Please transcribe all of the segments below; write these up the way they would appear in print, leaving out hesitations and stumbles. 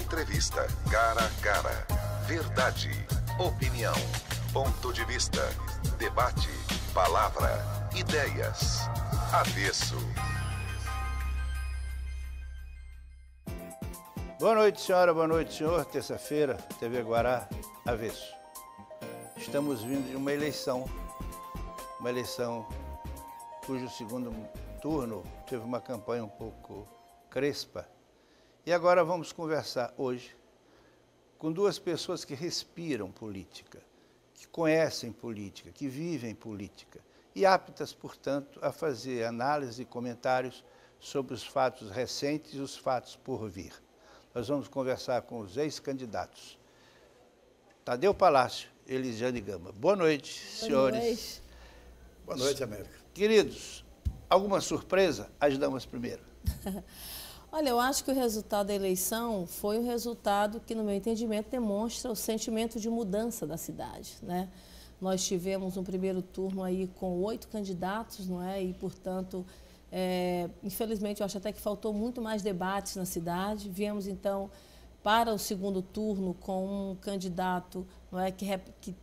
Entrevista, cara a cara. Verdade, opinião, ponto de vista, debate, palavra, ideias. Avesso. Boa noite, senhora, boa noite, senhor. Terça-feira, TV Guará, Avesso. Estamos vindo de uma eleição cujo segundo turno teve uma campanha um pouco crespa. E agora vamos conversar hoje com duas pessoas que respiram política, que conhecem política, que vivem política e aptas, portanto, a fazer análise e comentários sobre os fatos recentes e os fatos por vir. Nós vamos conversar com os ex-candidatos. Tadeu Palácio, Elisiane Gama. Boa noite, senhores. Boa noite. Boa noite, América. Queridos, alguma surpresa? As damas primeiro. Olha, eu acho que o resultado da eleição foi um resultado que, no meu entendimento, demonstra o sentimento de mudança da cidade, né? Nós tivemos um primeiro turno aí com 8 candidatos, não é? E, portanto, infelizmente, eu acho até que faltou muito mais debates na cidade. Viemos, então, para o segundo turno com um candidato, não é, que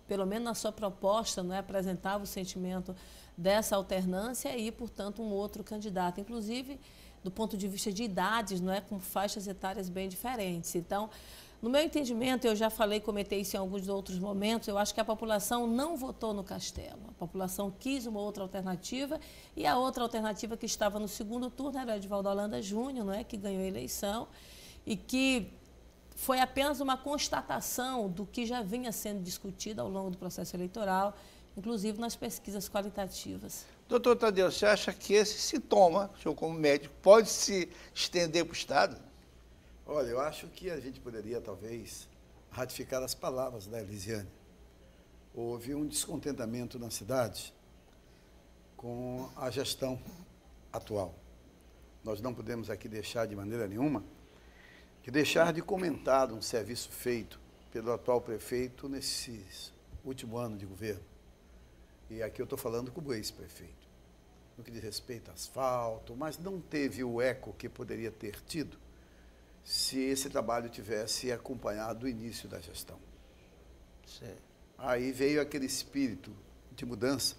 pelo menos na sua proposta, não é, apresentava o sentimento dessa alternância e, portanto, um outro candidato, inclusive do ponto de vista de idades, não é, com faixas etárias bem diferentes. Então, no meu entendimento, eu já falei, comentei isso em alguns outros momentos, eu acho que a população não votou no Castelo. A população quis uma outra alternativa e a outra alternativa que estava no segundo turno era o Edivaldo Holanda Júnior, não é, que ganhou a eleição e que foi apenas uma constatação do que já vinha sendo discutido ao longo do processo eleitoral, inclusive nas pesquisas qualitativas. Doutor Tadeu, você acha que esse sintoma, o senhor como médico, pode se estender para o Estado? Olha, eu acho que a gente poderia, talvez, ratificar as palavras da Elisiane. Houve um descontentamento na cidade com a gestão atual. Nós não podemos aqui deixar de maneira nenhuma de deixar de comentar um serviço feito pelo atual prefeito nesse último ano de governo. E aqui eu estou falando como ex-prefeito. No que diz respeito a asfalto, mas não teve o eco que poderia ter tido se esse trabalho tivesse acompanhado o início da gestão. Sim. Aí veio aquele espírito de mudança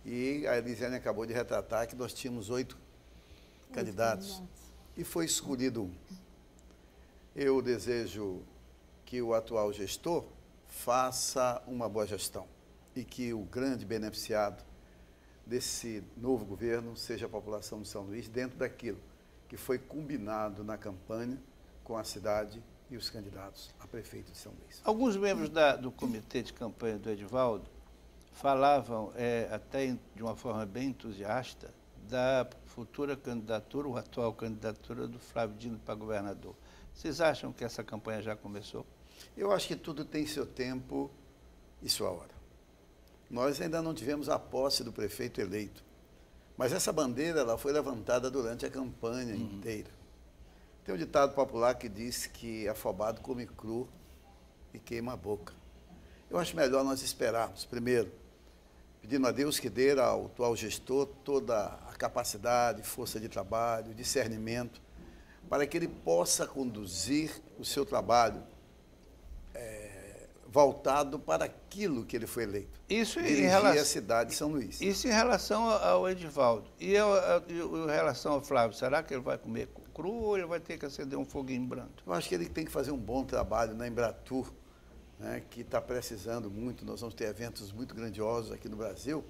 e a Elisiane acabou de retratar que nós tínhamos 8 candidatos e foi escolhido um. Eu desejo que o atual gestor faça uma boa gestão e que o grande beneficiado desse novo governo seja a população de São Luís, dentro daquilo que foi combinado na campanha com a cidade e os candidatos a prefeito de São Luís. Alguns membros do comitê de campanha do Edivaldo falavam, até de uma forma bem entusiasta, da futura candidatura, ou atual candidatura do Flávio Dino para governador. Vocês acham que essa campanha já começou? Eu acho que tudo tem seu tempo e sua hora. Nós ainda não tivemos a posse do prefeito eleito, mas essa bandeira ela foi levantada durante a campanha inteira. Tem um ditado popular que diz que afobado come cru e queima a boca. Eu acho melhor nós esperarmos, primeiro, pedindo a Deus que dê ao atual gestor toda a capacidade, força de trabalho, discernimento, para que ele possa conduzir o seu trabalho voltado para aquilo que ele foi eleito. Isso dirigir em relação a cidade de São Luís. Isso em relação ao Edivaldo. E em relação ao Flávio, será que ele vai comer cru ou ele vai ter que acender um foguinho branco? Eu acho que ele tem que fazer um bom trabalho na Embratur, né, que está precisando muito. Nós vamos ter eventos muito grandiosos aqui no Brasil.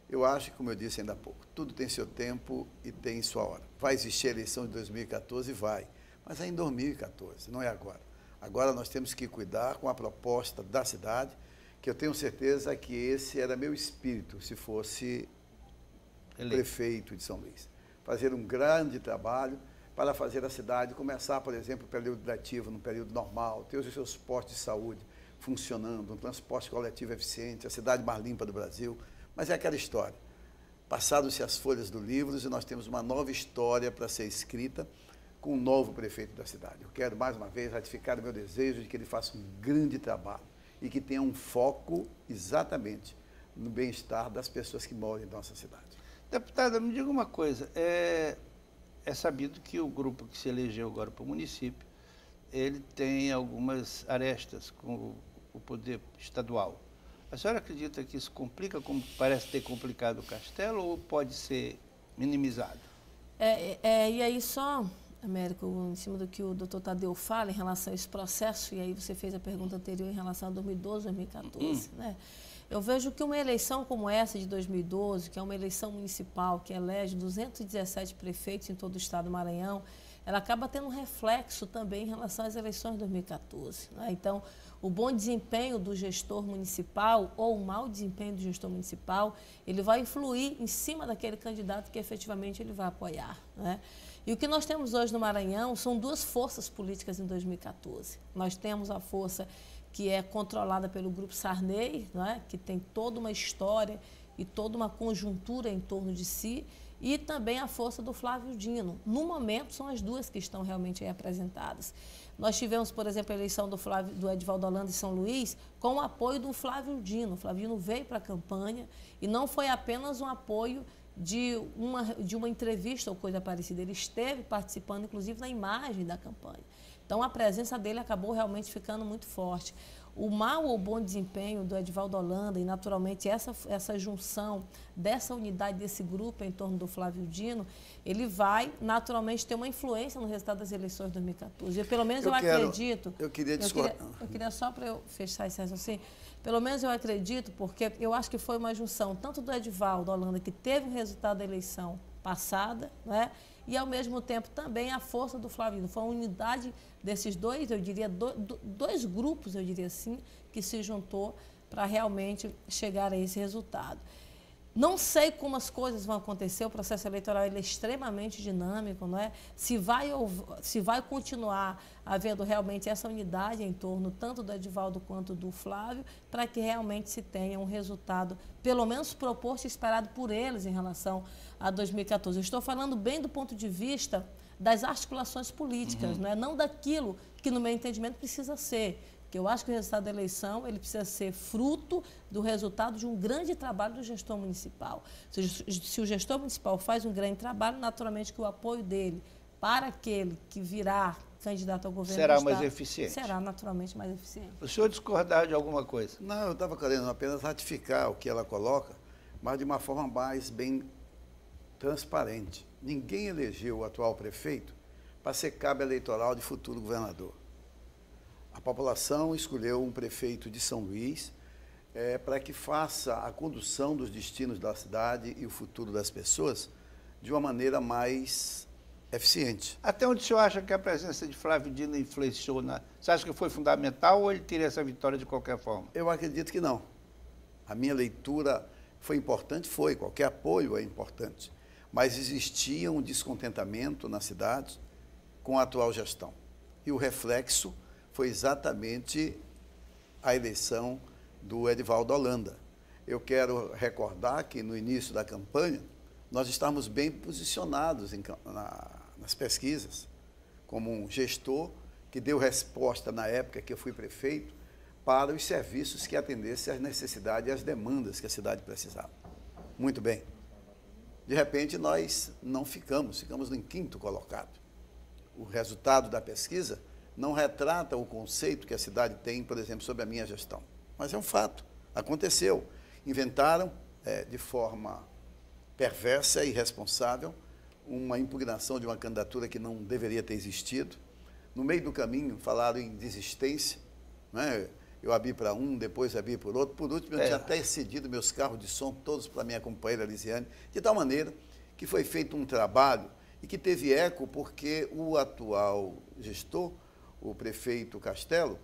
Eu acho que, como eu disse ainda há pouco, tudo tem seu tempo e tem sua hora. Vai existir a eleição de 2014? Vai. Mas é em 2014, não é agora. Agora nós temos que cuidar com a proposta da cidade, que eu tenho certeza que esse era meu espírito, se fosse prefeito de São Luís. Fazer um grande trabalho para fazer a cidade começar, por exemplo, o período letivo, no período normal, ter os seus postos de saúde funcionando, um transporte coletivo eficiente, a cidade mais limpa do Brasil. Mas é aquela história. Passaram-se as folhas do livro e nós temos uma nova história para ser escrita com um novo prefeito da cidade. Eu quero, mais uma vez, ratificar o meu desejo de que ele faça um grande trabalho e que tenha um foco exatamente no bem-estar das pessoas que moram em nossa cidade. Deputada, me diga uma coisa, é sabido que o grupo que se elegeu agora para o município ele tem algumas arestas com o poder estadual. A senhora acredita que isso complica, como parece ter complicado o Castelo, ou pode ser minimizado? E aí só, Américo, em cima do que o doutor Tadeu fala em relação a esse processo, e aí você fez a pergunta anterior em relação a 2012, 2014, né? Eu vejo que uma eleição como essa de 2012, que é uma eleição municipal que elege 217 prefeitos em todo o estado do Maranhão, ela acaba tendo um reflexo também em relação às eleições de 2014. Né? Então, o bom desempenho do gestor municipal ou o mau desempenho do gestor municipal, ele vai influir em cima daquele candidato que efetivamente ele vai apoiar. Né? E o que nós temos hoje no Maranhão são duas forças políticas em 2014. Nós temos a força que é controlada pelo Grupo Sarney, né? Que tem toda uma história e toda uma conjuntura em torno de si, e também a força do Flávio Dino. No momento, são as duas que estão realmente aí apresentadas. Nós tivemos, por exemplo, a eleição do Edivaldo Holanda em São Luís, com o apoio do Flávio Dino. O Flávio Dino veio para a campanha e não foi apenas um apoio de uma entrevista ou coisa parecida. Ele esteve participando, inclusive, na imagem da campanha. Então, a presença dele acabou realmente ficando muito forte. O mau ou bom desempenho do Edivaldo Holanda e, naturalmente, essa junção dessa unidade, desse grupo em torno do Flávio Dino, ele vai, naturalmente, ter uma influência no resultado das eleições de 2014. Pelo menos eu acredito... Eu queria discordar. Eu queria só para eu fechar esse raciocínio, pelo menos eu acredito, porque eu acho que foi uma junção tanto do Edivaldo Holanda, que teve o resultado da eleição passada, né? E, ao mesmo tempo, também a força do Flávio Dino. Foi uma unidade desses dois, eu diria, dois grupos, eu diria assim, que se juntou para realmente chegar a esse resultado. Não sei como as coisas vão acontecer, o processo eleitoral ele é extremamente dinâmico, não é? Se vai continuar havendo realmente essa unidade em torno tanto do Edivaldo quanto do Flávio, para que realmente se tenha um resultado, pelo menos proposto e esperado por eles em relação a 2014. Eu estou falando bem do ponto de vista das articulações políticas, não daquilo que, no meu entendimento, precisa ser. Porque eu acho que o resultado da eleição ele precisa ser fruto do resultado de um grande trabalho do gestor municipal. Se o gestor municipal faz um grande trabalho, naturalmente que o apoio dele para aquele que virá candidato ao governo será mais eficiente. Será naturalmente mais eficiente. O senhor discordar de alguma coisa? Não, eu estava querendo apenas ratificar o que ela coloca, mas de uma forma mais bem transparente. Ninguém elegeu o atual prefeito para ser cabo eleitoral de futuro governador. A população escolheu um prefeito de São Luís para que faça a condução dos destinos da cidade e o futuro das pessoas de uma maneira mais eficiente. Até onde o senhor acha que a presença de Flávio Dino influenciou? Você acha que foi fundamental ou ele teria essa vitória de qualquer forma? Eu acredito que não. A minha leitura foi importante? Foi. Qualquer apoio é importante. Mas existia um descontentamento na cidade com a atual gestão. E o reflexo foi exatamente a eleição do Edivaldo Holanda. Eu quero recordar que no início da campanha nós estávamos bem posicionados nas pesquisas, como um gestor que deu resposta na época que eu fui prefeito para os serviços que atendessem às necessidades e às demandas que a cidade precisava. Muito bem. De repente nós não ficamos em quinto colocado. O resultado da pesquisa não retrata o conceito que a cidade tem, por exemplo, sobre a minha gestão. Mas é um fato, aconteceu. Inventaram, de forma perversa e irresponsável, uma impugnação de uma candidatura que não deveria ter existido. No meio do caminho, falaram em desistência, né? Eu abri para um, depois abri por outro. Por último, eu tinha até cedido meus carros de som todos para a minha companheira Lisiane, de tal maneira que foi feito um trabalho e que teve eco porque o atual gestor, o prefeito Castelo,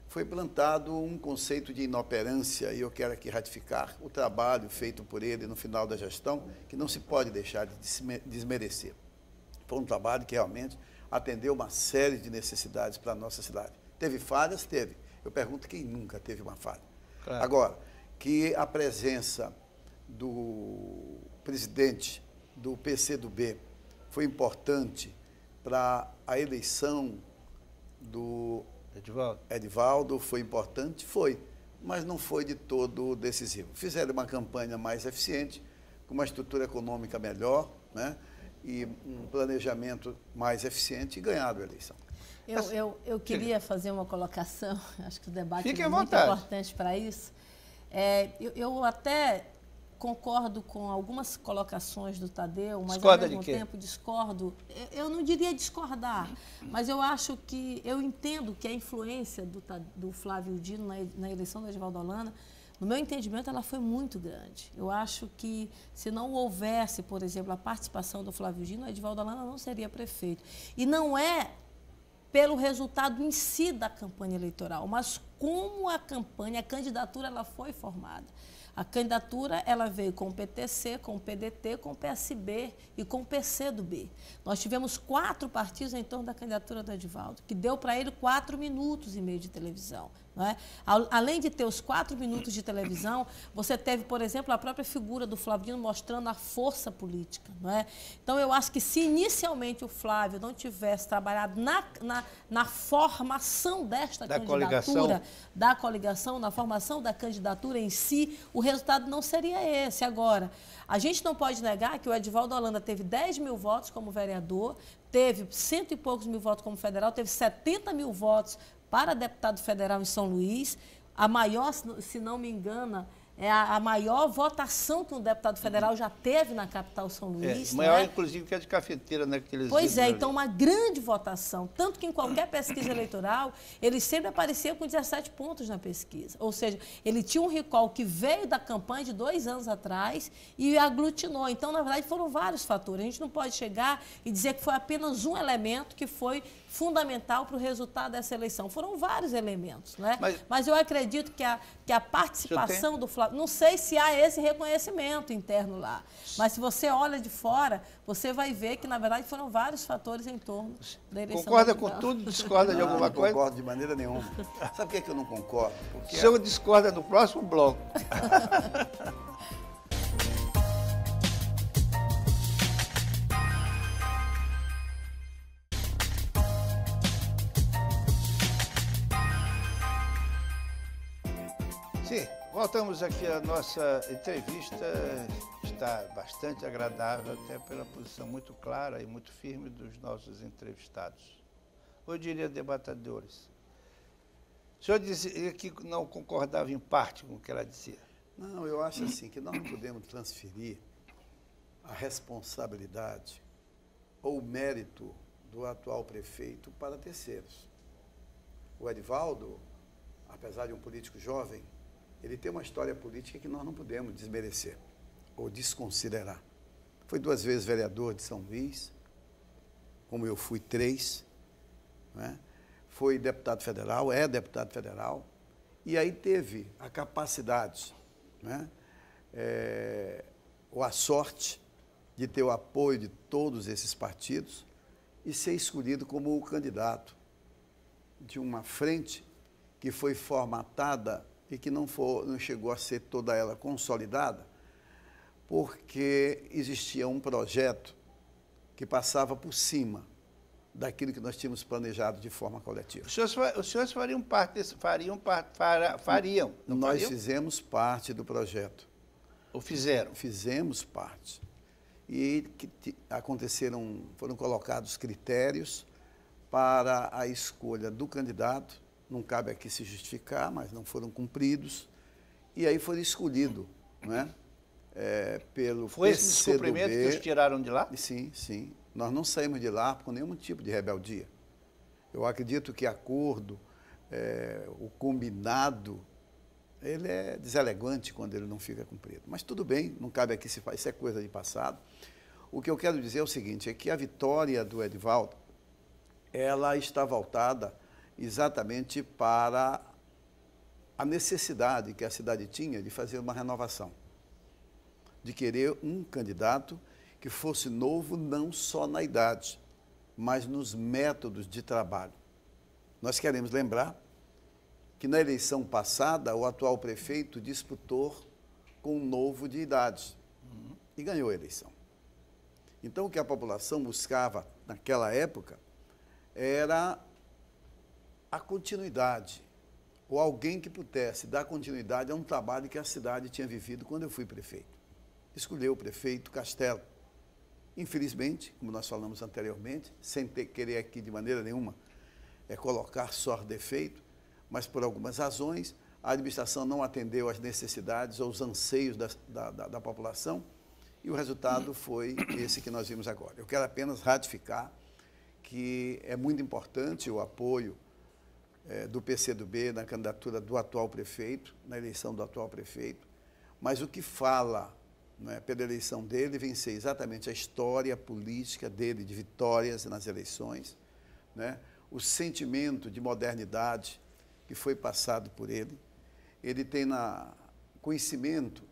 foi plantado um conceito de inoperância, e eu quero aqui ratificar o trabalho feito por ele no final da gestão, que não se pode deixar de desmerecer. Foi um trabalho que realmente atendeu uma série de necessidades para a nossa cidade. Teve falhas? Teve. Eu pergunto quem nunca teve uma falha. Claro. Agora, que a presença do presidente do PCdoB foi importante para a eleição do Edivaldo, foi importante? Foi, mas não foi de todo decisivo. Fizeram uma campanha mais eficiente, com uma estrutura econômica melhor, né, e um planejamento mais eficiente e ganharam a eleição. Eu queria fazer uma colocação, acho que o debate Fique é à muito vontade. importante para isso. Eu até concordo com algumas colocações do Tadeu, mas Discorda ao mesmo de quê? tempo discordo. Eu não diria discordar, mas eu acho que, eu entendo que a influência do Flávio Dino na eleição do Edivaldo Holanda, no meu entendimento, ela foi muito grande. Eu acho que, se não houvesse, por exemplo, a participação do Flávio Dino, o Edivaldo Holanda não seria prefeito. E não é pelo resultado em si da campanha eleitoral, mas como a candidatura, ela foi formada. A candidatura, ela veio com o PTC, com o PDT, com o PSB e com o PCdoB. Nós tivemos 4 partidos em torno da candidatura do Edivaldo, que deu para ele 4 minutos e meio de televisão. Não é? Além de ter os 4 minutos de televisão, você teve, por exemplo, a própria figura do Flávio Dino mostrando a força política. Não é? Então, eu acho que se inicialmente o Flávio não tivesse trabalhado na formação desta candidatura, da coligação, na formação da candidatura em si, o resultado não seria esse. Agora, a gente não pode negar que o Edivaldo Holanda teve 10 mil votos como vereador, teve 100 e poucos mil votos como federal, teve 70 mil votos para deputado federal em São Luís. A maior, se não me engano, é a maior votação que um deputado federal já teve na capital São Luís. Maior, né? inclusive, que a de cafeteira naqueles Pois dias. então uma grande votação. Tanto que em qualquer pesquisa eleitoral, ele sempre aparecia com 17 pontos na pesquisa. Ou seja, ele tinha um recall que veio da campanha de 2 anos atrás e aglutinou. Então, na verdade, foram vários fatores. A gente não pode chegar e dizer que foi apenas um elemento que foi fundamental para o resultado dessa eleição. Foram vários elementos, né? Mas eu acredito que a participação do Flávio... Não sei se há esse reconhecimento interno lá, mas se você olha de fora, você vai ver que, na verdade, foram vários fatores em torno da eleição. Concorda com tudo? Discorda de alguma coisa? Não concordo de maneira nenhuma. Sabe por que eu não concordo? Porque o senhor discorda no próximo bloco. Sim, voltamos aqui à nossa entrevista. Está bastante agradável, até pela posição muito clara e muito firme dos nossos entrevistados. Eu diria debatedores. O senhor dizia que não concordava em parte com o que ela dizia. Não, eu acho assim que nós não podemos transferir a responsabilidade ou o mérito do atual prefeito para terceiros. O Edivaldo, apesar de um político jovem, ele tem uma história política que nós não podemos desmerecer ou desconsiderar. Foi 2 vezes vereador de São Luís, como eu fui 3, né? Foi deputado federal, é deputado federal, e aí teve a capacidade, né? Ou a sorte de ter o apoio de todos esses partidos e ser escolhido como o candidato de uma frente que foi formatada e que não chegou a ser toda ela consolidada, porque existia um projeto que passava por cima daquilo que nós tínhamos planejado de forma coletiva. Os senhores fariam parte desse... Fariam? Não nós fariam? fizemos parte do projeto. Ou fizeram? Fizemos parte. E foram colocados critérios para a escolha do candidato. Não cabe aqui se justificar, mas não foram cumpridos. E aí foi escolhido, né, pelo Foi esse descumprimento que os tiraram de lá? Sim, sim. Nós não saímos de lá com nenhum tipo de rebeldia. Eu acredito que acordo, o combinado, ele é deselegante quando ele não fica cumprido. Mas tudo bem, não cabe aqui se faz, isso é coisa de passado. O que eu quero dizer é o seguinte, é que a vitória do Edivaldo, ela está voltada exatamente para a necessidade que a cidade tinha de fazer uma renovação, de querer um candidato que fosse novo não só na idade, mas nos métodos de trabalho. Nós queremos lembrar que na eleição passada o atual prefeito disputou com um novo de idade e ganhou a eleição. Então o que a população buscava naquela época era a continuidade, ou alguém que pudesse dar continuidade a um trabalho que a cidade tinha vivido quando eu fui prefeito. Escolheu o prefeito Castelo. Infelizmente, como nós falamos anteriormente, sem querer aqui de maneira nenhuma colocar só defeito, mas por algumas razões a administração não atendeu às necessidades ou aos anseios da população e o resultado foi esse que nós vimos agora. Eu quero apenas ratificar que é muito importante o apoio do PCdoB na candidatura do atual prefeito, na eleição do atual prefeito, mas o que fala, né, pela eleição dele vem ser exatamente a história política dele, de vitórias nas eleições, né, o sentimento de modernidade que foi passado por ele. Ele tem conhecimento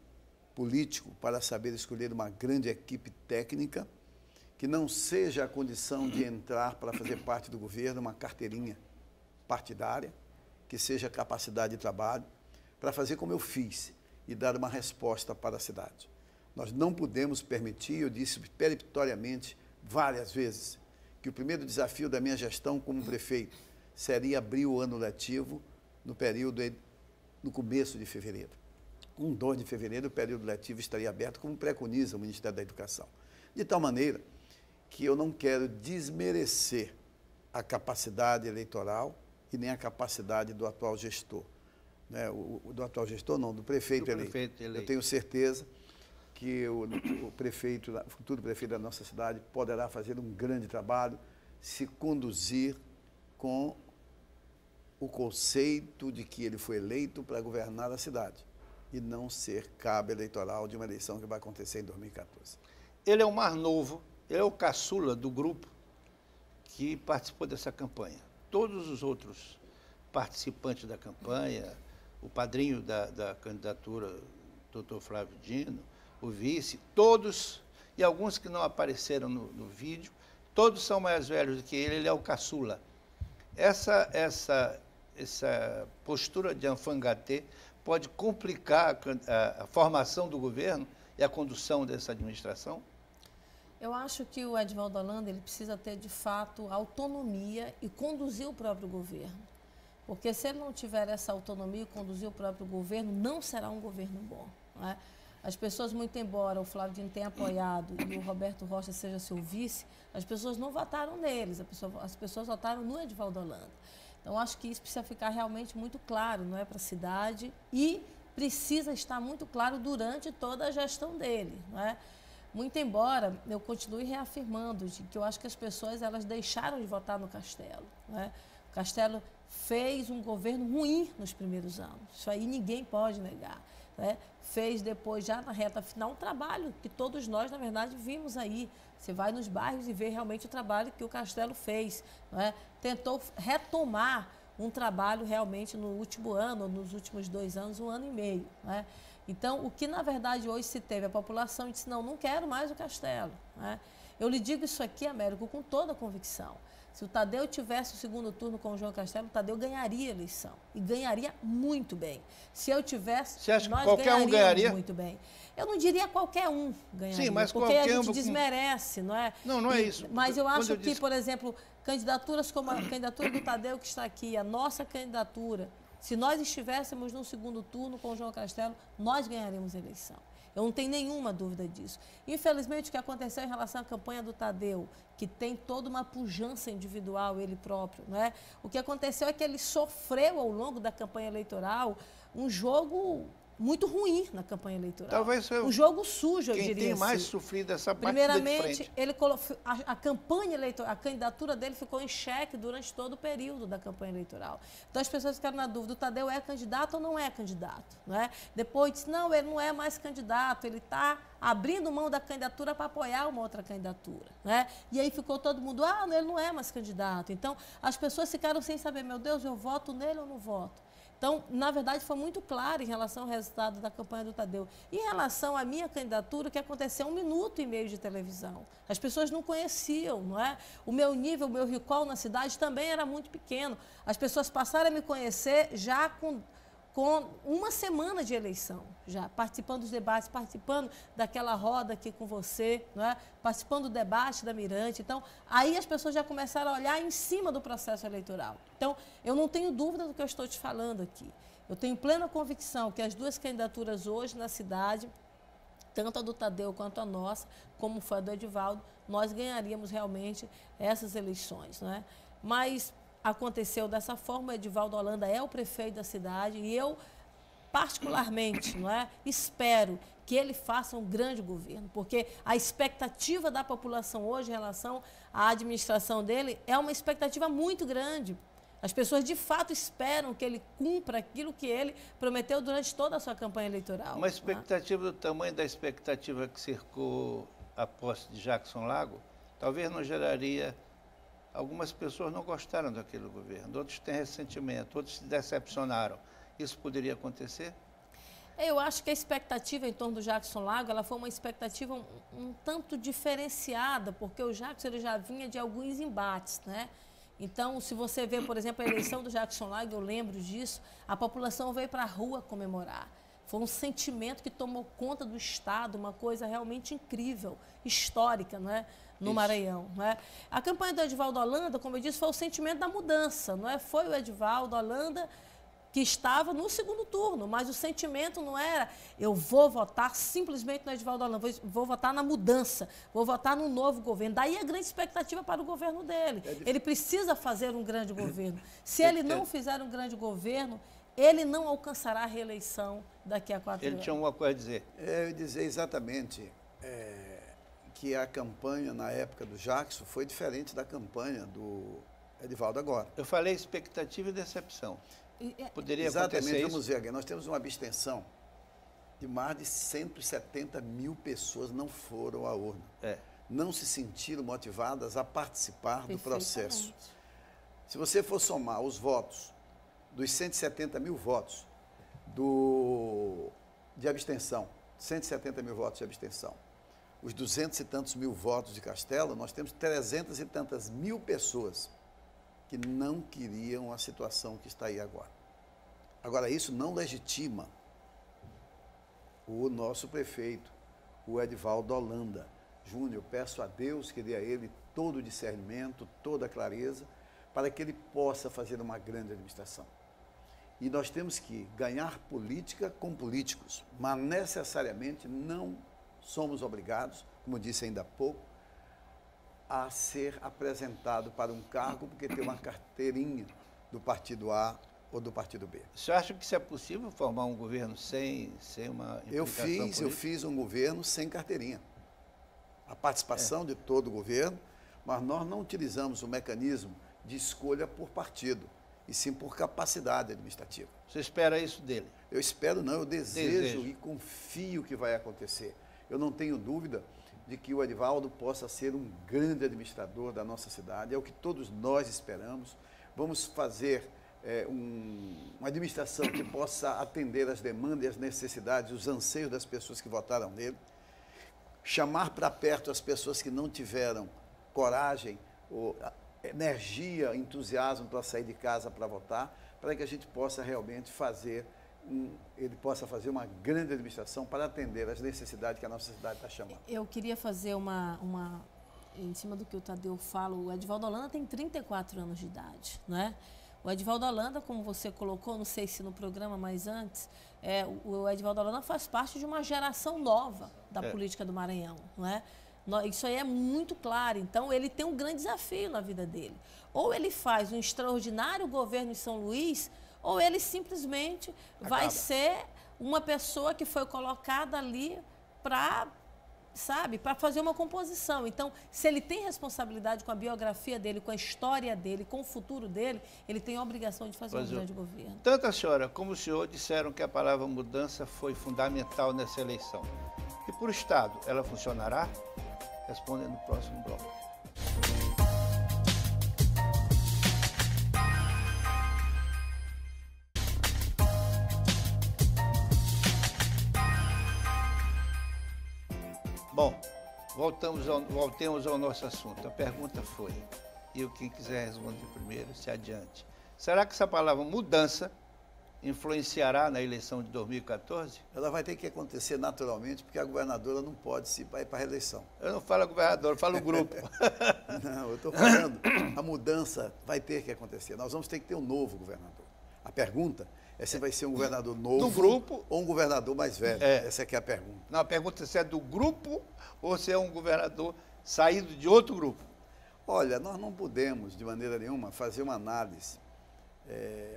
político para saber escolher uma grande equipe técnica que não seja a condição de entrar para fazer parte do governo, uma carteirinha partidária, que seja capacidade de trabalho, para fazer como eu fiz e dar uma resposta para a cidade. Nós não podemos permitir, eu disse peremptoriamente várias vezes, que o primeiro desafio da minha gestão como prefeito seria abrir o ano letivo no começo de fevereiro. Com 2 de fevereiro, o período letivo estaria aberto, como preconiza o Ministério da Educação. De tal maneira que eu não quero desmerecer a capacidade eleitoral e nem a capacidade do atual gestor. Né? Do atual gestor, não, do prefeito eleito. Eu tenho certeza que o futuro prefeito da nossa cidade poderá fazer um grande trabalho, se conduzir com o conceito de que ele foi eleito para governar a cidade e não ser cabo eleitoral de uma eleição que vai acontecer em 2014. Ele é o mais novo, ele é o caçula do grupo que participou dessa campanha. Todos os outros participantes da campanha, o padrinho da candidatura, doutor Flávio Dino, o vice, todos, e alguns que não apareceram no vídeo, todos são mais velhos do que ele é o caçula. Essa postura de alfangatê pode complicar a formação do governo e a condução dessa administração? Eu acho que o Edivaldo Holanda ele precisa ter, de fato, autonomia e conduzir o próprio governo. Porque se ele não tiver essa autonomia e conduzir o próprio governo, não será um governo bom. Não é? As pessoas, muito embora o Flávio Dino tenha apoiado e o Roberto Rocha seja seu vice, as pessoas não votaram neles, as pessoas votaram no Edivaldo Holanda. Então, acho que isso precisa ficar realmente muito claro, não é, para a cidade e precisa estar muito claro durante toda a gestão dele. Não é? Muito embora eu continue reafirmando que eu acho que as pessoas elas deixaram de votar no Castelo. Não é? O Castelo fez um governo ruim nos primeiros anos, isso aí ninguém pode negar. Né? Fez depois, já na reta final, um trabalho que todos nós, na verdade, vimos aí. Você vai nos bairros e vê realmente o trabalho que o Castelo fez. Não é? Tentou retomar um trabalho realmente no último ano, nos últimos 2 anos, 1 ano e meio. Não é? Então, o que na verdade hoje se teve, a população disse, não quero mais o Castelo. Não é? Eu lhe digo isso aqui, Américo, com toda a convicção. Se o Tadeu tivesse o segundo turno com o João Castelo, o Tadeu ganharia a eleição. E ganharia muito bem. Se eu tivesse, você acha que qualquer um ganharia? Muito bem. Eu não diria qualquer um ganharia, sim, mas porque a gente desmerece, não é? Não é isso. Mas eu acho que, por exemplo, candidaturas como a candidatura do Tadeu que está aqui, a nossa candidatura, se nós estivéssemos no segundo turno com o João Castelo, nós ganharíamos a eleição. Eu não tenho nenhuma dúvida disso. Infelizmente, o que aconteceu em relação à campanha do Tadeu, que tem toda uma pujança individual, ele próprio, não é? O que aconteceu é que ele sofreu, ao longo da campanha eleitoral, um jogo muito ruim na campanha eleitoral. Talvez um jogo sujo, eu diria. Quem tem mais sofrido essa batida primeiramente, de frente. ele a campanha eleitoral, a candidatura dele ficou em xeque durante todo o período da campanha eleitoral. Então as pessoas ficaram na dúvida, o Tadeu é candidato ou não é candidato? Não é? Depois disse, não, ele não é mais candidato, ele está abrindo mão da candidatura para apoiar uma outra candidatura. Né? E aí ficou todo mundo, ele não é mais candidato. Então as pessoas ficaram sem saber, meu Deus, eu voto nele ou não voto? Então, na verdade, foi muito claro em relação ao resultado da campanha do Tadeu. Em relação à minha candidatura, o que aconteceu 1 minuto e meio de televisão. As pessoas não conheciam, não é? O meu nível, o meu recall na cidade também era muito pequeno. As pessoas passaram a me conhecer já com 1 semana de eleição, já participando dos debates, participando daquela roda aqui com você, não é? Participando do debate da Mirante. Então, aí as pessoas já começaram a olhar em cima do processo eleitoral. Então, eu não tenho dúvida do que eu estou te falando aqui. Eu tenho plena convicção que as 2 candidaturas hoje na cidade, tanto a do Tadeu quanto a nossa, como foi a do Edivaldo, nós ganharíamos realmente essas eleições, não é? Mas aconteceu dessa forma. O Edivaldo Holanda é o prefeito da cidade e eu, particularmente, não é, espero que ele faça um grande governo, porque a expectativa da população hoje em relação à administração dele é uma expectativa muito grande. As pessoas, de fato, esperam que ele cumpra aquilo que ele prometeu durante toda a sua campanha eleitoral. Uma expectativa do tamanho da expectativa que cercou a posse de Jackson Lago, talvez não geraria... Algumas pessoas não gostaram daquele governo, outros têm ressentimento, outros se decepcionaram. Isso poderia acontecer? Eu acho que a expectativa em torno do Jackson Lago, ela foi uma expectativa um tanto diferenciada, porque o Jackson ele já vinha de alguns embates, né? Então, se você vê, por exemplo, a eleição do Jackson Lago, eu lembro disso, a população veio para a rua comemorar. Foi um sentimento que tomou conta do Estado, uma coisa realmente incrível, histórica, não é? No Maranhão. Não é? A campanha do Edivaldo Holanda, como eu disse, foi o sentimento da mudança. Não é? Foi o Edivaldo Holanda que estava no segundo turno, mas o sentimento não era eu vou votar simplesmente no Edivaldo Holanda, vou votar na mudança, vou votar no novo governo. Daí a grande expectativa para o governo dele. Ele precisa fazer um grande governo. Se ele não fizer um grande governo, ele não alcançará a reeleição daqui a 4 anos. Ele tinha uma coisa a dizer. Eu ia dizer exatamente que a campanha na época do Jackson foi diferente da campanha do Edivaldo agora. Eu falei expectativa e decepção. Poderia acontecer exatamente, isso? vamos ver aqui. Nós temos uma abstenção de mais de 170 mil pessoas não foram à urna. Não se sentiram motivadas a participar do processo. Se você for somar os votos dos 170 mil votos de abstenção, 170 mil votos de abstenção, os 200 e tantos mil votos de Castelo, nós temos 300 e tantas mil pessoas que não queriam a situação que está aí agora. Agora, isso não legitima o nosso prefeito, o Edivaldo Holanda Júnior. Peço a Deus que dê a ele todo o discernimento, toda a clareza, para que ele possa fazer uma grande administração. E nós temos que ganhar política com políticos, mas necessariamente não somos obrigados, como disse ainda há pouco, a ser apresentado para um cargo porque tem uma carteirinha do partido A ou do partido B. Você acha que isso é possível, formar um governo sem uma implicação política? Eu fiz um governo sem carteirinha. A participação de todo o governo, mas nós não utilizamos o mecanismo de escolha por partido, e sim por capacidade administrativa. Você espera isso dele? Eu espero não, eu desejo e confio que vai acontecer. Eu não tenho dúvida de que o Edivaldo possa ser um grande administrador da nossa cidade, é o que todos nós esperamos. Vamos fazer uma administração que possa atender as demandas e as necessidades, os anseios das pessoas que votaram nele, chamar para perto as pessoas que não tiveram coragem, ou energia, entusiasmo para sair de casa para votar, para que a gente possa realmente ele possa fazer uma grande administração para atender as necessidades que a nossa cidade está chamando. Eu queria fazer em cima do que o Tadeu fala, o Edivaldo Holanda tem 34 anos de idade, não é? O Edivaldo Holanda, como você colocou, não sei se no programa, mas antes, o Edivaldo Holanda faz parte de uma geração nova da política do Maranhão, não é? Isso aí é muito claro. Então, ele tem um grande desafio na vida dele. Ou ele faz um extraordinário governo em São Luís, ou ele simplesmente vai ser uma pessoa que foi colocada ali para fazer uma composição. Então, se ele tem responsabilidade com a biografia dele, com a história dele, com o futuro dele, ele tem a obrigação de fazer um grande governo. Tanto a senhora como o senhor disseram que a palavra mudança foi fundamental nessa eleição. E para o Estado, ela funcionará? Respondem no próximo bloco. Bom, voltemos ao nosso assunto. A pergunta foi, e quem quiser responder primeiro, se adiante. Será que essa palavra mudança influenciará na eleição de 2014? Ela vai ter que acontecer naturalmente, porque a governadora não pode ir para a reeleição. Eu não falo a governadora, eu falo o grupo. Não, eu estou falando, a mudança vai ter que acontecer. Nós vamos ter que ter um novo governador. A pergunta é se vai ser um governador novo do grupo ou um governador mais velho. Essa é que é a pergunta. Não, a pergunta é se é do grupo ou se é um governador saído de outro grupo. Olha, nós não podemos, de maneira nenhuma, fazer uma análise,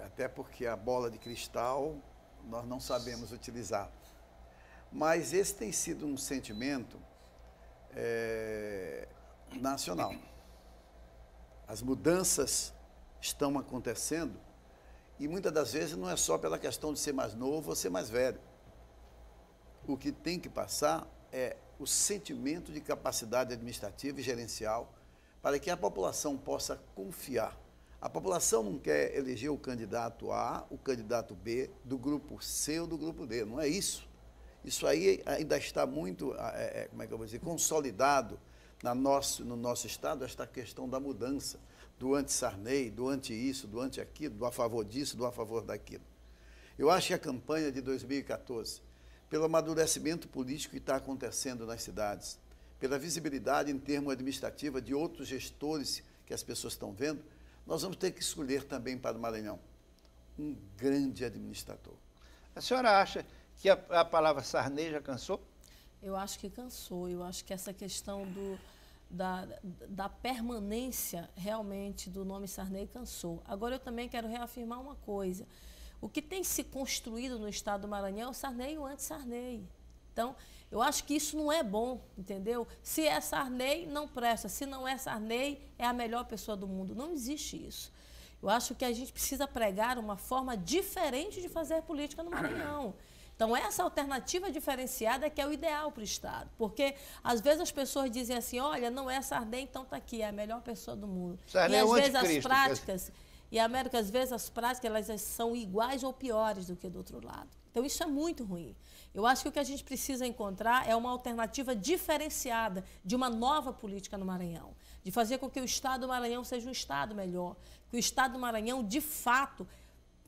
até porque a bola de cristal nós não sabemos utilizar. Mas esse tem sido um sentimento nacional. As mudanças estão acontecendo e muitas das vezes não é só pela questão de ser mais novo ou ser mais velho. O que tem que passar é o sentimento de capacidade administrativa e gerencial para que a população possa confiar. A população não quer eleger o candidato A, o candidato B, do grupo C ou do grupo D, não é isso. Isso aí ainda está muito, como é que eu vou dizer, consolidado no nosso Estado, esta questão da mudança, do anti-Sarney, do anti-isso, do anti-aquilo, do a favor disso, do a favor daquilo. Eu acho que a campanha de 2014, pelo amadurecimento político que está acontecendo nas cidades, pela visibilidade em termos administrativos de outros gestores que as pessoas estão vendo, nós vamos ter que escolher também para o Maranhão um grande administrador. A senhora acha que a palavra Sarney já cansou? Eu acho que cansou. Eu acho que essa questão da permanência realmente do nome Sarney cansou. Agora, eu também quero reafirmar uma coisa. O que tem se construído no estado do Maranhão é o Sarney e o anti-Sarney. Então, eu acho que isso não é bom, entendeu? Se é Sarney, não presta. Se não é Sarney, é a melhor pessoa do mundo. Não existe isso. Eu acho que a gente precisa pregar uma forma diferente de fazer política no Maranhão. Então, essa alternativa diferenciada é que é o ideal para o Estado. Porque, às vezes, as pessoas dizem assim, olha, não é Sarney, então está aqui, é a melhor pessoa do mundo. Sarney e, às é vezes, anticristo, as práticas... E, América, às vezes, as práticas elas são iguais ou piores do que do outro lado. Então, isso é muito ruim. Eu acho que o que a gente precisa encontrar é uma alternativa diferenciada de uma nova política no Maranhão. De fazer com que o Estado do Maranhão seja um Estado melhor. Que o Estado do Maranhão, de fato,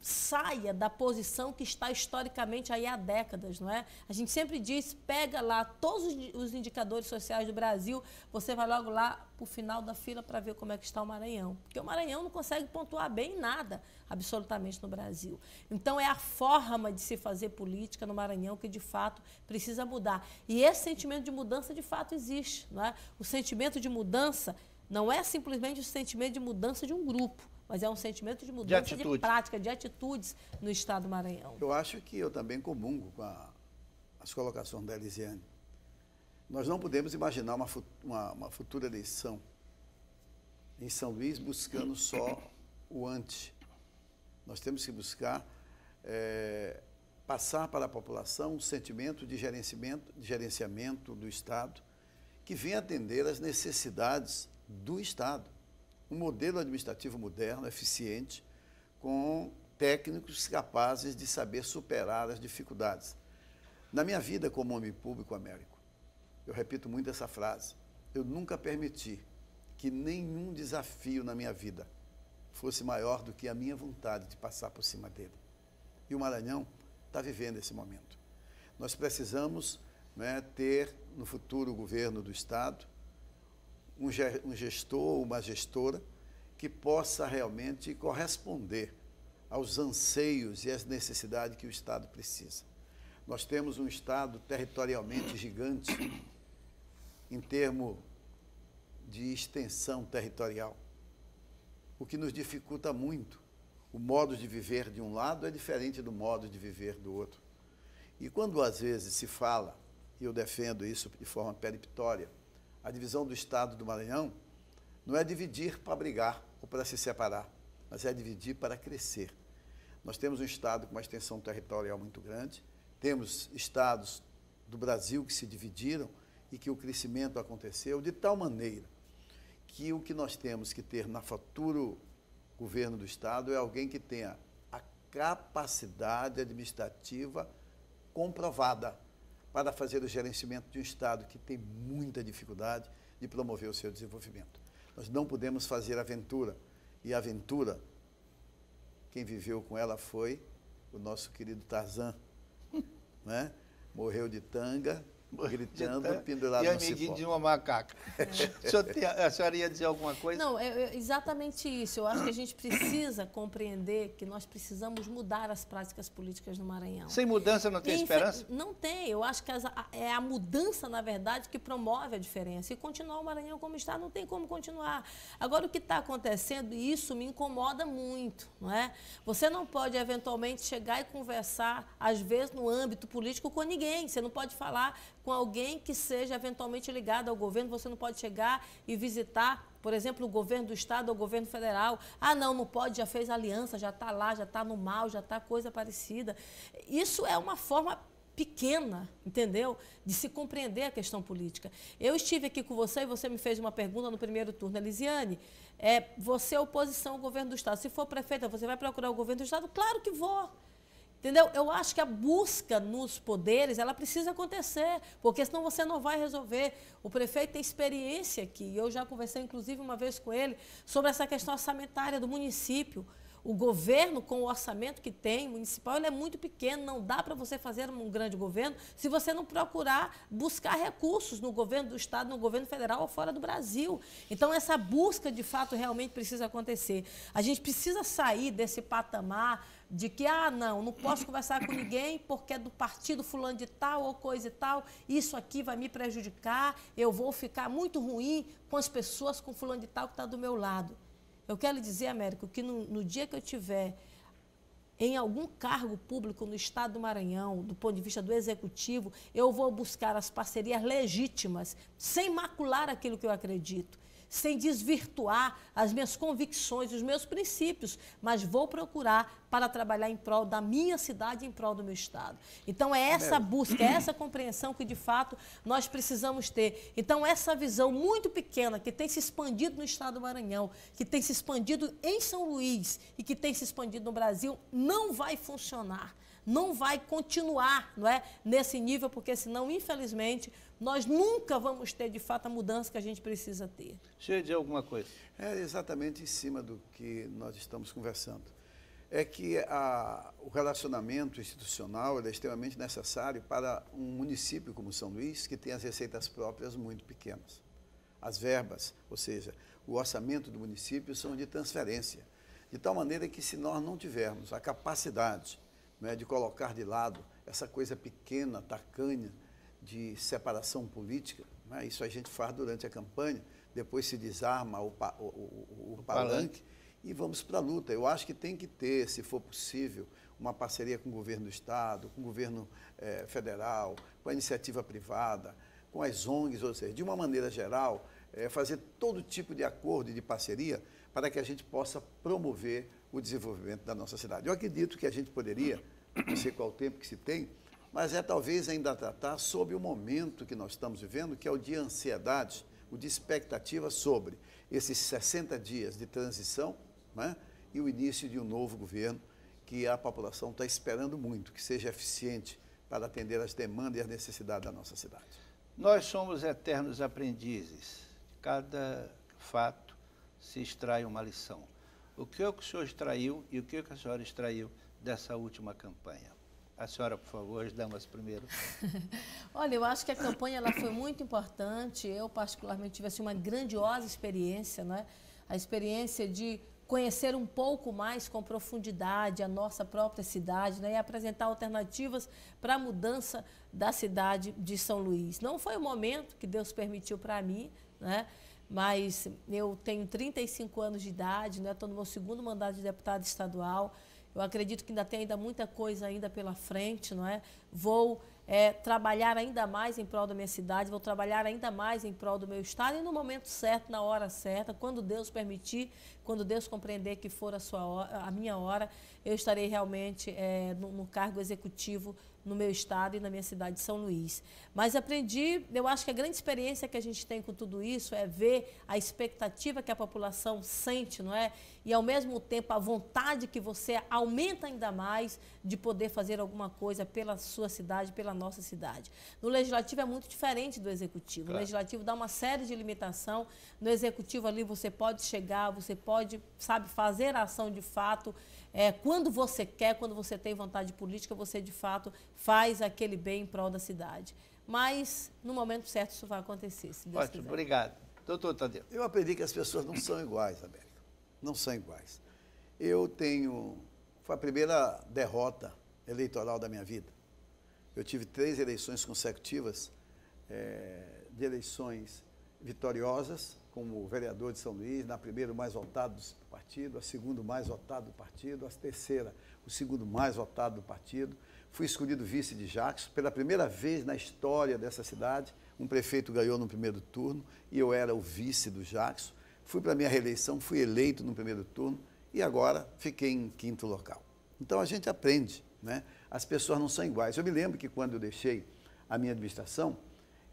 saia da posição que está historicamente aí há décadas, não é? A gente sempre diz, pega lá todos os indicadores sociais do Brasil, você vai logo lá para o final da fila para ver como é que está o Maranhão. Porque o Maranhão não consegue pontuar bem em nada, absolutamente, no Brasil. Então, é a forma de se fazer política no Maranhão que, de fato, precisa mudar. E esse sentimento de mudança, de fato, existe, não é? O sentimento de mudança não é simplesmente o sentimento de mudança de um grupo, mas é um sentimento de mudança de prática, de atitudes no estado do Maranhão. Eu acho que eu também comungo com as colocações da Elisiane. Nós não podemos imaginar uma futura eleição em São Luís buscando só o antes. Nós temos que buscar passar para a população um sentimento de gerenciamento do Estado que venha atender às necessidades do Estado. Um modelo administrativo moderno, eficiente, com técnicos capazes de saber superar as dificuldades. Na minha vida como homem público, Américo, eu repito muito essa frase, eu nunca permiti que nenhum desafio na minha vida fosse maior do que a minha vontade de passar por cima dele. E o Maranhão está vivendo esse momento. Nós precisamos, né, ter no futuro governo do Estado um gestor, uma gestora, que possa realmente corresponder aos anseios e às necessidades que o Estado precisa. Nós temos um Estado territorialmente gigante, em termos de extensão territorial, o que nos dificulta muito. O modo de viver de um lado é diferente do modo de viver do outro. E quando às vezes se fala, e eu defendo isso de forma peremptória, a divisão do Estado do Maranhão não é dividir para brigar ou para se separar, mas é dividir para crescer. Nós temos um Estado com uma extensão territorial muito grande, temos estados do Brasil que se dividiram e que o crescimento aconteceu de tal maneira que o que nós temos que ter na futuro governo do Estado é alguém que tenha a capacidade administrativa comprovada para fazer o gerenciamento de um Estado que tem muita dificuldade de promover o seu desenvolvimento. Nós não podemos fazer aventura, e a aventura, quem viveu com ela foi o nosso querido Tarzan, né? Morreu de tanga gritando, pendurado e no amiguinho cipó. de uma macaca. A senhora ia dizer alguma coisa? Não, é exatamente isso. Eu acho que a gente precisa compreender que nós precisamos mudar as práticas políticas no Maranhão. Sem mudança não tem esperança? Não tem. Eu acho que é a mudança, na verdade, que promove a diferença. E continuar o Maranhão como está, não tem como continuar. Agora, o que está acontecendo, e isso me incomoda muito, não é? Você não pode, eventualmente, chegar e conversar, às vezes, no âmbito político com ninguém. Você não pode falar com alguém que seja eventualmente ligado ao governo, você não pode chegar e visitar, por exemplo, o governo do Estado ou o governo federal. Ah, não pode, já fez aliança, já está lá, já está no mal, já está coisa parecida. Isso é uma forma pequena, entendeu? De se compreender a questão política. Eu estive aqui com você e você me fez uma pergunta no primeiro turno, Elisiane, você é oposição ao governo do Estado. Se for prefeita, você vai procurar o governo do Estado? Claro que vou. Entendeu? Eu acho que a busca nos poderes, ela precisa acontecer, porque senão você não vai resolver. O prefeito tem experiência aqui, eu já conversei, inclusive, uma vez com ele, sobre essa questão orçamentária do município. O governo, com o orçamento que tem, municipal, ele é muito pequeno, não dá para você fazer um grande governo se você não procurar buscar recursos no governo do Estado, no governo federal ou fora do Brasil. Então, essa busca, de fato, realmente precisa acontecer. A gente precisa sair desse patamar de que, não posso conversar com ninguém porque é do partido fulano de tal ou coisa e tal, isso aqui vai me prejudicar, eu vou ficar muito ruim com as pessoas, com fulano de tal que está do meu lado. Eu quero lhe dizer, Américo, que no dia que eu tiver em algum cargo público no Estado do Maranhão, do ponto de vista do Executivo, eu vou buscar as parcerias legítimas, sem macular aquilo que eu acredito, sem desvirtuar as minhas convicções, os meus princípios, mas vou procurar para trabalhar em prol da minha cidade, em prol do meu Estado. Então, é essa busca, é essa compreensão que, de fato, nós precisamos ter. Então, essa visão muito pequena que tem se expandido no Estado do Maranhão, que tem se expandido em São Luís e que tem se expandido no Brasil, não vai funcionar. Não vai continuar, não é, nesse nível, porque senão, infelizmente, nós nunca vamos ter, de fato, a mudança que a gente precisa ter. Deixa eu dizer alguma coisa. É exatamente em cima do que nós estamos conversando. É que o relacionamento institucional é extremamente necessário para um município como São Luís, que tem as receitas próprias muito pequenas. As verbas, ou seja, o orçamento do município são de transferência. De tal maneira que, se nós não tivermos a capacidade de colocar de lado essa coisa pequena, tacanha, de separação política, isso a gente faz durante a campanha, depois se desarma o palanque e vamos para a luta. Eu acho que tem que ter, se for possível, uma parceria com o governo do Estado, com o governo federal, com a iniciativa privada, com as ONGs, ou seja, de uma maneira geral, fazer todo tipo de acordo e de parceria para que a gente possa promover o desenvolvimento da nossa cidade. Eu acredito que a gente poderia, não sei qual o tempo que se tem, mas talvez ainda tratar sobre o momento que nós estamos vivendo, que é o de ansiedade, o de expectativa sobre esses 60 dias de transição, e o início de um novo governo que a população está esperando muito, que seja eficiente para atender às demandas e às necessidades da nossa cidade. Nós somos eternos aprendizes. Cada fato se extrai uma lição. O que o senhor extraiu e o que a senhora extraiu dessa última campanha? A senhora, por favor, as damas primeiro. Olha, eu acho que a campanha ela foi muito importante. Eu, particularmente, tive assim, uma grandiosa experiência, né? A experiência de conhecer um pouco mais com profundidade a nossa própria cidade, né? E apresentar alternativas para a mudança da cidade de São Luís. Não foi o momento que Deus permitiu para mim, né? Mas eu tenho 35 anos de idade, né? Estou no meu segundo mandato de deputado estadual. Eu acredito que ainda tem muita coisa ainda pela frente, não é? Vou trabalhar ainda mais em prol da minha cidade, vou trabalhar ainda mais em prol do meu estado e no momento certo, na hora certa, quando Deus permitir, quando Deus compreender que for a minha hora, eu estarei realmente no cargo executivo no meu estado e na minha cidade de São Luís. Mas aprendi, eu acho que a grande experiência que a gente tem com tudo isso é ver a expectativa que a população sente, não é? E, ao mesmo tempo, a vontade que você aumenta ainda mais de poder fazer alguma coisa pela sua cidade, pela nossa cidade. No Legislativo é muito diferente do Executivo. Claro. O Legislativo dá uma série de limitação. No Executivo ali você pode chegar, você pode, fazer a ação de fato. Quando você quer, quando você tem vontade política, você de fato faz aquele bem em prol da cidade. mas no momento certo isso vai acontecer, se Deus Ótimo, quiser. obrigado. Doutor Tadeu. Eu aprendi que as pessoas não são iguais, América. Não são iguais. Foi a primeira derrota eleitoral da minha vida. Eu tive 3 eleições consecutivas, de eleições vitoriosas, como vereador de São Luís, na primeira o mais votado do partido, a segunda o mais votado do partido, a terceira o segundo mais votado do partido. Fui escolhido vice de Jackson, pela primeira vez na história dessa cidade, um prefeito ganhou no primeiro turno e eu era o vice do Jackson. Fui para a minha reeleição, fui eleito no primeiro turno e agora fiquei em 5º local. Então a gente aprende, né? As pessoas não são iguais. Eu me lembro que quando eu deixei a minha administração,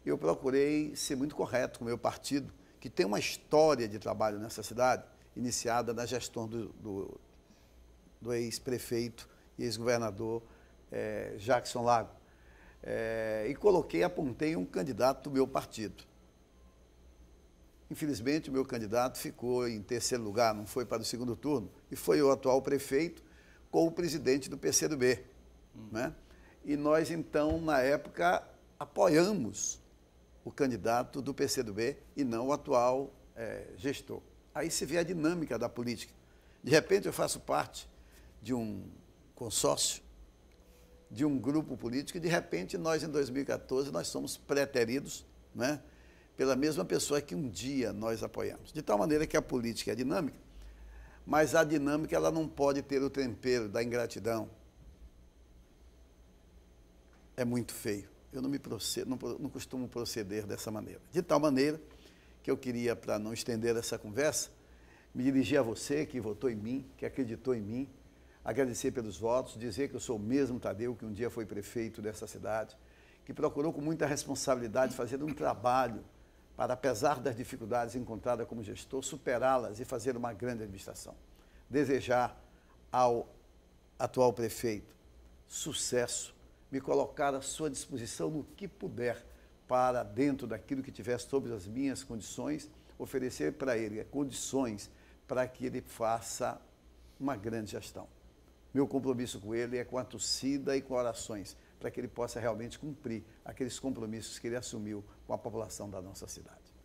eu procurei ser muito correto com o meu partido, que tem uma história de trabalho nessa cidade, iniciada na gestão do ex-prefeito e ex-governador Jackson Lago. E apontei um candidato do meu partido. Infelizmente, o meu candidato ficou em 3º lugar, não foi para o 2º turno, e foi o atual prefeito com o presidente do PCdoB. Né? E nós, então, na época, apoiamos o candidato do PCdoB e não o atual gestor. Aí se vê a dinâmica da política. De repente, eu faço parte de um consórcio, de um grupo político, e de repente, nós, em 2014, nós somos preteridos, né, pela mesma pessoa que um dia nós apoiamos. De tal maneira que a política é dinâmica, mas a dinâmica ela não pode ter o tempero da ingratidão. É muito feio. Eu não costumo proceder dessa maneira. De tal maneira que eu queria, para não estender essa conversa, me dirigir a você que votou em mim, que acreditou em mim, agradecer pelos votos, dizer que eu sou o mesmo Tadeu, que um dia foi prefeito dessa cidade, que procurou com muita responsabilidade fazer um trabalho para, apesar das dificuldades encontradas como gestor, superá-las e fazer uma grande administração. Desejar ao atual prefeito sucesso, me colocar à sua disposição no que puder para, dentro daquilo que tiver sobre as minhas condições, oferecer para ele condições para que ele faça uma grande gestão. Meu compromisso com ele é com a torcida e com orações, para que ele possa realmente cumprir aqueles compromissos que ele assumiu com a população da nossa cidade.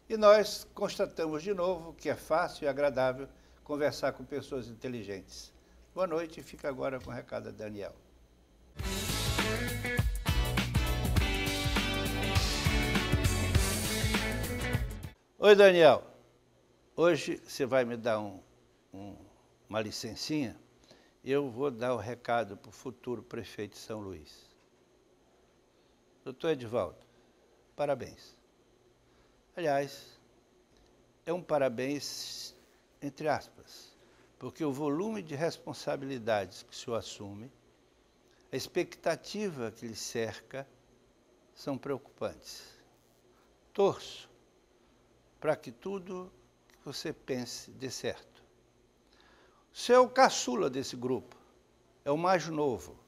E nós constatamos de novo que é fácil e agradável conversar com pessoas inteligentes. Boa noite e fica agora com o recado da Daniel. Oi, Daniel. Hoje você vai me dar uma licencinha. Eu vou dar o recado para o futuro prefeito de São Luís. Doutor Edivaldo, parabéns. Aliás, é um parabéns entre aspas, porque o volume de responsabilidades que o senhor assume, a expectativa que lhe cerca, são preocupantes. Torço para que tudo que você pense dê certo. O senhor é o caçula desse grupo, é o mais novo.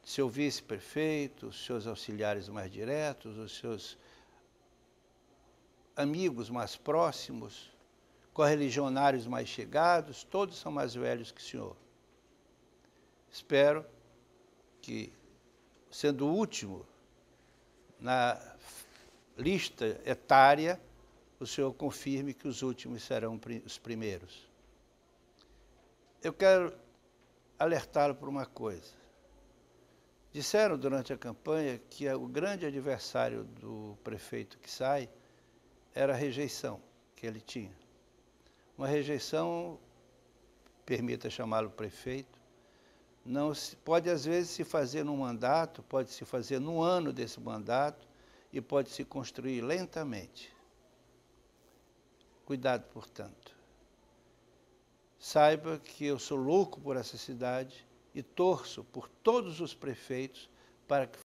Seu vice-prefeito, os seus auxiliares mais diretos, os seus amigos mais próximos, correligionários mais chegados, todos são mais velhos que o senhor. Espero que, sendo o último na lista etária, o senhor confirme que os últimos serão os primeiros. Eu quero alertá-lo por uma coisa. Disseram durante a campanha que o grande adversário do prefeito que sai era a rejeição que ele tinha. Uma rejeição, permita chamá-lo prefeito, não se, pode às vezes se fazer num mandato, pode se fazer no ano desse mandato e pode se construir lentamente. Cuidado, portanto. Saiba que eu sou louco por essa cidade e torço por todos os prefeitos para que